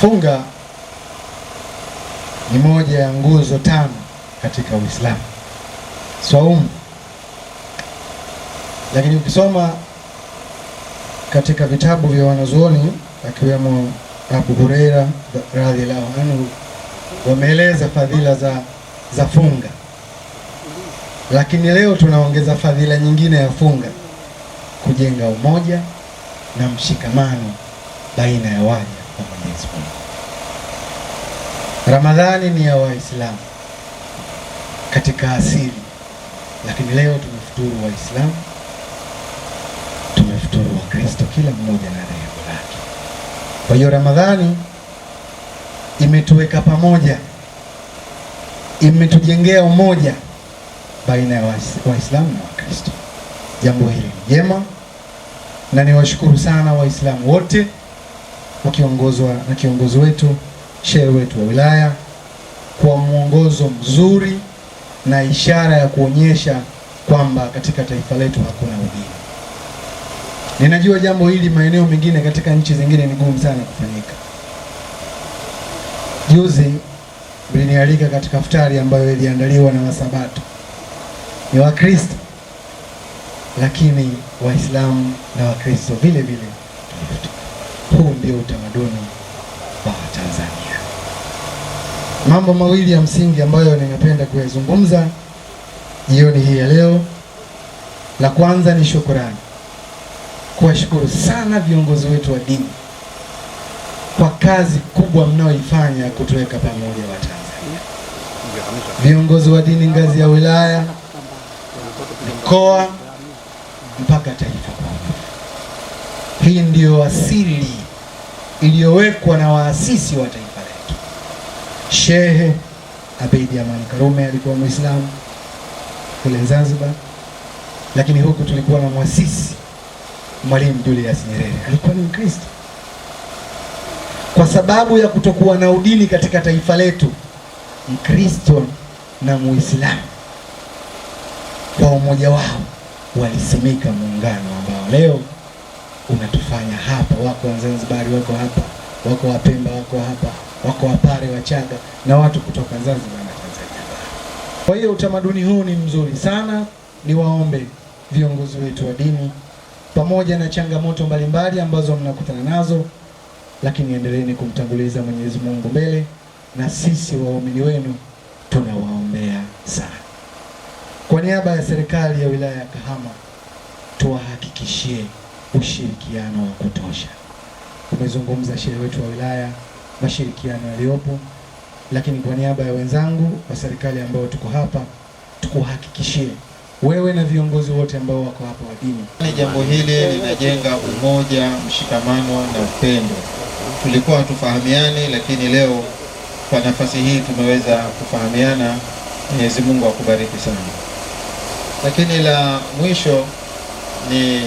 Funga ni moja ya nguzo tano katika Uislamu, swaumu. Lakini ukisoma katika vitabu vya wanazuoni akiwemo Abu Huraira radhiallahu anhu, wameeleza fadhila za funga. Lakini leo tunaongeza fadhila nyingine ya funga, kujenga umoja na mshikamano baina ya waja wa Mwenyezi Mungu. Ramadhani ni ya Waislamu katika asili, lakini leo tumefuturu Waislamu, tumefuturu Wakristo, kila mmoja na dhehebu lake. Kwa hiyo Ramadhani imetuweka pamoja, imetujengea umoja baina ya Waislamu na Wakristo. Jambo hili ni jema, na niwashukuru sana Waislamu wote wakiongozwa na kiongozi wetu, shehe wetu wa wilaya, kwa mwongozo mzuri na ishara ya kuonyesha kwamba katika taifa letu hakuna udini. Ninajua jambo hili maeneo mengine katika nchi zingine ni gumu sana kufanyika. Juzi mlinialika katika iftari ambayo iliandaliwa na Wasabato, ni Wakristo, lakini Waislamu na Wakristo vile vile. Huu ndio utamaduni wa Tanzania. Mambo mawili ya msingi ambayo ninapenda kuyazungumza jioni hii ya leo. La kwanza ni shukrani, kuwashukuru sana viongozi wetu wa dini kwa kazi kubwa mnaoifanya kutuweka pamoja wa Tanzania. Viongozi wa dini ngazi ya wilaya, mikoa, mpaka taifa kwa ujumla. Hii ndiyo asili iliyowekwa na waasisi wa taifa letu. Shehe Abeid Amani Karume alikuwa Muislamu kule Zanzibar, lakini huku tulikuwa na muasisi Mwalimu Julius Nyerere, alikuwa ni Mkristo. Kwa sababu ya kutokuwa na udini katika taifa letu, Mkristo na Muislamu kwa umoja wao walisimika muungano ambao leo unatufanya hapa. Wako Wazanzibari wako hapa, wako Wapemba wako hapa, wako Wapare, Wachaga na watu kutoka Zanzibar na Tanzania. Kwa hiyo utamaduni huu ni mzuri sana. Niwaombe viongozi wetu wa dini, pamoja na changamoto mbalimbali ambazo mnakutana nazo, lakini endeleeni kumtanguliza Mwenyezi Mungu mbele, na sisi waumini wenu tunawaombea sana. Kwa niaba ya serikali ya wilaya ya Kahama, tuwahakikishie ushirikiano wa kutosha. Umezungumza shehe wetu wa wilaya mashirikiano yaliyopo, lakini kwa niaba ya wenzangu wa serikali ambao tuko hapa, tukuhakikishie wewe na viongozi wote ambao wako hapa wa dini, jambo hili linajenga umoja, mshikamano na upendo. Tulikuwa hatufahamiani, lakini leo kwa nafasi hii tumeweza kufahamiana. Mwenyezi Mungu akubariki sana. Lakini la mwisho ni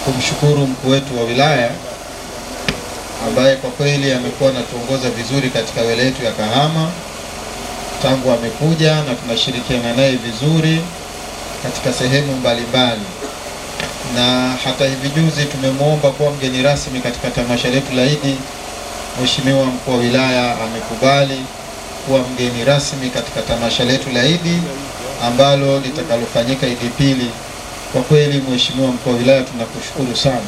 kumshukuru mkuu wetu wa wilaya ambaye kwa kweli amekuwa anatuongoza vizuri katika wilaya yetu ya Kahama tangu amekuja, na tunashirikiana naye vizuri katika sehemu mbalimbali. Na hata hivi juzi tumemwomba kuwa mgeni rasmi katika tamasha letu la Idi. Mheshimiwa mkuu wa wilaya amekubali kuwa mgeni rasmi katika tamasha letu la Idi ambalo litakalofanyika Idi pili. Kwa kweli Mheshimiwa mkuu wa wilaya tunakushukuru sana.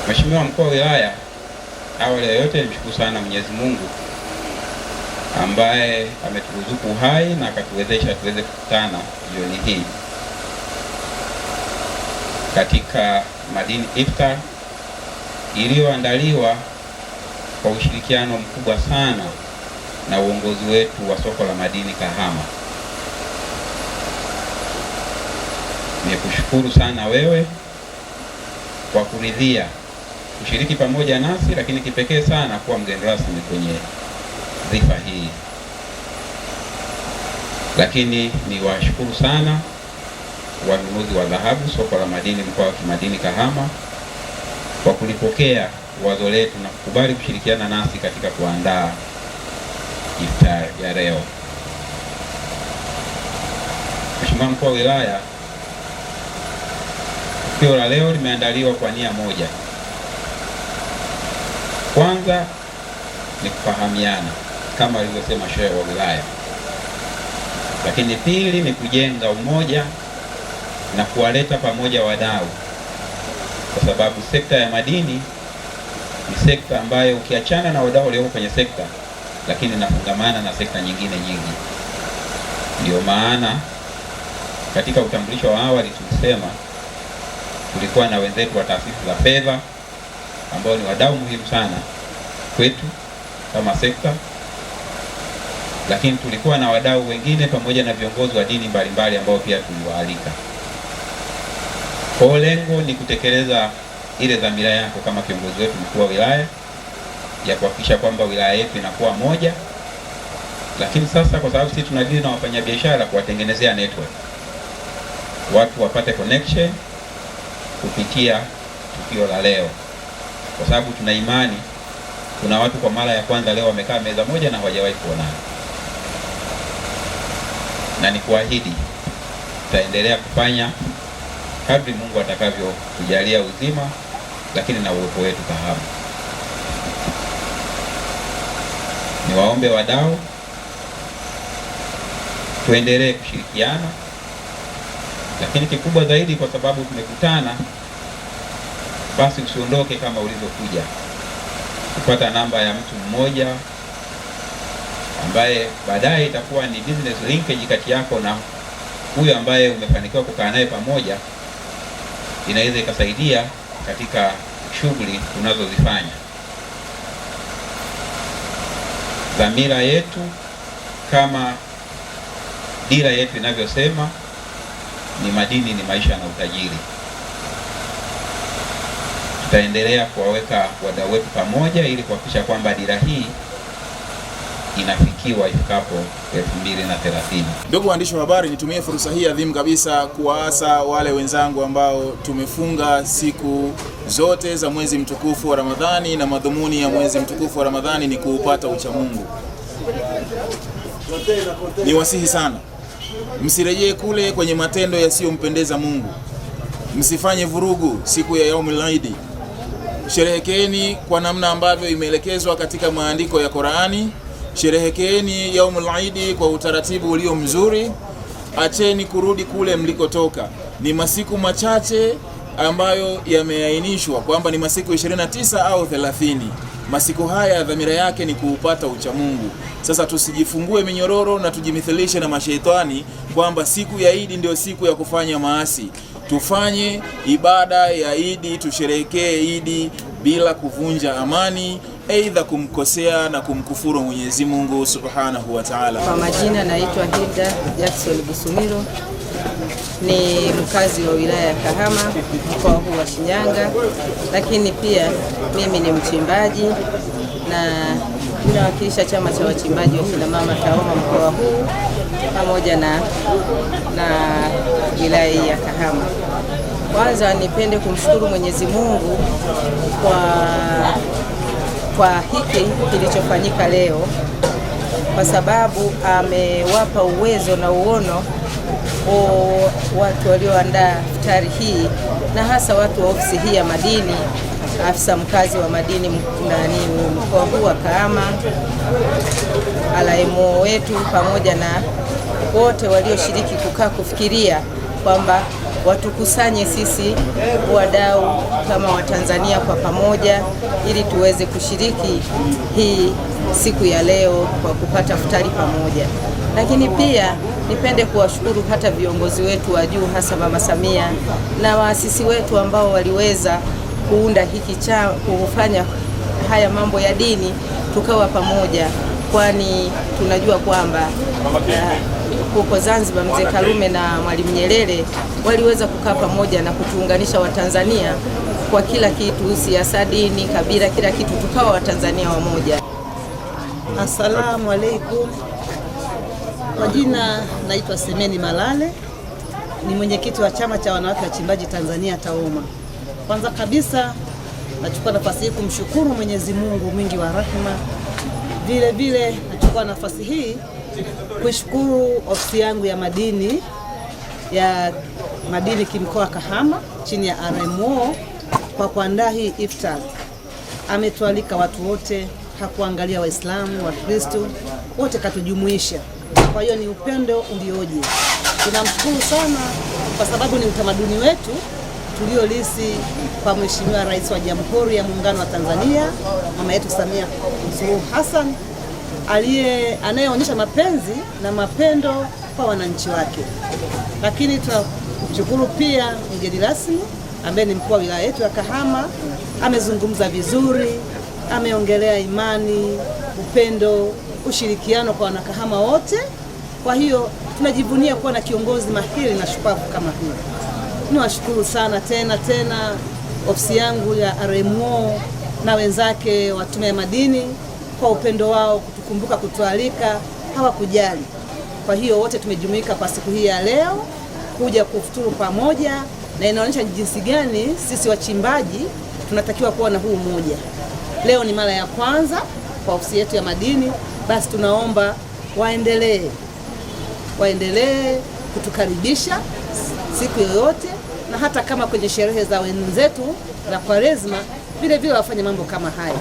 Mheshimiwa mkuu wa wilaya, awali ya yote nimshukuru sana Mwenyezi Mungu ambaye ameturuzuku uhai na akatuwezesha tuweze kukutana jioni hii katika Madini Iftar iliyoandaliwa kwa ushirikiano mkubwa sana na uongozi wetu wa soko la madini Kahama. Nikushukuru sana wewe kwa kuridhia kushiriki pamoja nasi, lakini kipekee sana kuwa mgeni rasmi kwenye dhifa hii. Lakini niwashukuru sana wanunuzi wa dhahabu soko la madini mkoa wa Kimadini Kahama kwa kulipokea wazo letu na kukubali kushirikiana nasi katika kuandaa iftar ya leo. Mheshimiwa mkuu wa wilaya, tukio la leo limeandaliwa kwa nia moja. Kwanza ni kufahamiana kama alivyosema shehe wa wilaya, lakini pili ni kujenga umoja na kuwaleta pamoja wadau, kwa sababu sekta ya madini ni sekta ambayo ukiachana na wadau walioko kwenye sekta, lakini inafungamana na sekta nyingine nyingi. Ndio maana katika utambulisho wa awali tulisema tulikuwa na wenzetu wa taasisi za fedha ambao ni wadau muhimu sana kwetu kama sekta, lakini tulikuwa na wadau wengine pamoja na viongozi wa dini mbalimbali ambao pia tuliwaalika. Kwa lengo ni kutekeleza ile dhamira yako kama kiongozi wetu mkuu wa wilaya ya kuhakikisha kwamba wilaya yetu inakuwa moja, lakini sasa kwa sababu sisi tunadili na wafanyabiashara, kuwatengenezea network, watu wapate connection kupitia tukio la leo, kwa sababu tuna imani kuna watu kwa mara ya kwanza leo wamekaa meza moja na hawajawahi kuonana, na ni kuahidi tutaendelea kufanya kadri Mungu atakavyo kujalia uzima, lakini na uwepo wetu Kahama. Niwaombe wadau tuendelee kushirikiana, lakini kikubwa zaidi, kwa sababu tumekutana, basi usiondoke kama ulivyokuja, kupata namba ya mtu mmoja ambaye baadaye itakuwa ni business linkage kati yako na huyo ambaye umefanikiwa kukaa naye pamoja. Inaweza ikasaidia katika shughuli tunazozifanya. Dhamira yetu kama dira yetu inavyosema ni madini ni maisha na utajiri. Tutaendelea kuwaweka wadau wetu pamoja ili kuhakikisha kwamba dira hii inafikiwa ifikapo 2030. Ndugu waandishi wa habari, nitumie fursa hii adhimu kabisa kuwaasa wale wenzangu ambao tumefunga siku zote za mwezi mtukufu wa Ramadhani, na madhumuni ya mwezi mtukufu wa Ramadhani ni kuupata uchamungu. Niwasihi sana, msirejee kule kwenye matendo yasiyompendeza Mungu. Msifanye vurugu siku ya Yaumul Eid. Sherehekeni kwa namna ambavyo imeelekezwa katika maandiko ya Qur'ani. Sherehekeni Yaumul Eid kwa utaratibu ulio mzuri. Acheni kurudi kule mlikotoka. Ni masiku machache ambayo yameainishwa kwamba ni masiku 29 au 30. Masiku haya dhamira yake ni kuupata uchamungu. Sasa tusijifungue minyororo na tujimithilishe na mashaitani kwamba siku ya Eid ndio siku ya kufanya maasi. Tufanye ibada ya Eid, tusherehekee Eid bila kuvunja amani, aidha kumkosea na kumkufuru Mwenyezi Mungu Subhanahu wa Ta'ala. Kwa majina naitwa Hilda Jackson Busumiro, ni mkazi wa wilaya ya Kahama, mkoa huu wa Shinyanga, lakini pia mimi ni mchimbaji na ninawakilisha chama cha wachimbaji wa kina mama TAWOMA mkoa huu pamoja na wilaya ya Kahama. Kwanza nipende kumshukuru Mwenyezi Mungu kwa hiki kilichofanyika leo, kwa sababu amewapa uwezo na uono watu walioandaa iftari hii, na hasa watu wa ofisi hii ya madini, afisa mkazi wa madini mkoa huu wa Kahama, alaimo wetu, pamoja na wote walioshiriki kukaa kufikiria kwamba watukusanye sisi wadau kama Watanzania kwa pamoja ili tuweze kushiriki hii siku ya leo kwa kupata iftari pamoja. Lakini pia nipende kuwashukuru hata viongozi wetu wa juu, hasa Mama Samia na waasisi wetu ambao waliweza kuunda hiki kufanya haya mambo ya dini tukawa pamoja, kwani tunajua kwamba huko Zanzibar Mzee Karume na Mwalimu Nyerere waliweza kukaa pamoja na kutuunganisha Watanzania kwa kila kitu, siasa, dini, kabila, kila kitu, tukawa Watanzania wamoja. Asalamu alaykum. Kwa jina naitwa Semeni Malale, ni mwenyekiti wa chama cha wanawake wachimbaji Tanzania TAWOMA. Kwanza kabisa nachukua nafasi hii kumshukuru Mwenyezi Mungu mwingi wa rehema. Vile vile nachukua nafasi hii kushukuru ofisi yangu ya madini kimkoa Kahama chini ya RMO kwa kuandaa hii iftar. Ametualika watu wote hakuangalia Waislamu, Wakristo, wote katujumuisha. Kwa hiyo ni upendo ulioje. Tunamshukuru sana kwa sababu ni utamaduni wetu tuliolisi kwa Mheshimiwa Rais wa Jamhuri ya Muungano wa Tanzania, mama yetu Samia Suluhu Hassan, anayeonyesha mapenzi na mapendo kwa wananchi wake. Lakini tunashukuru pia mgeni rasmi ambaye ni mkuu wa wilaya yetu ya Kahama, amezungumza vizuri, ameongelea imani, upendo, ushirikiano kwa wanakahama wote. Kwa hiyo tunajivunia kuwa na kiongozi mahiri na shupavu kama huyo. Niwashukuru sana tena ofisi yangu ya RMO na wenzake wa Tume ya Madini kwa upendo wao, kutukumbuka, kutualika, hawakujali. Kwa hiyo wote tumejumuika kwa siku hii ya leo kuja kufuturu pamoja, na inaonyesha jinsi gani sisi wachimbaji tunatakiwa kuwa na huu umoja. Leo ni mara ya kwanza kwa ofisi yetu ya madini, basi tunaomba waendelee kutukaribisha siku yoyote, na hata kama kwenye sherehe za wenzetu za Kwaresma vile vile wafanye mambo kama haya.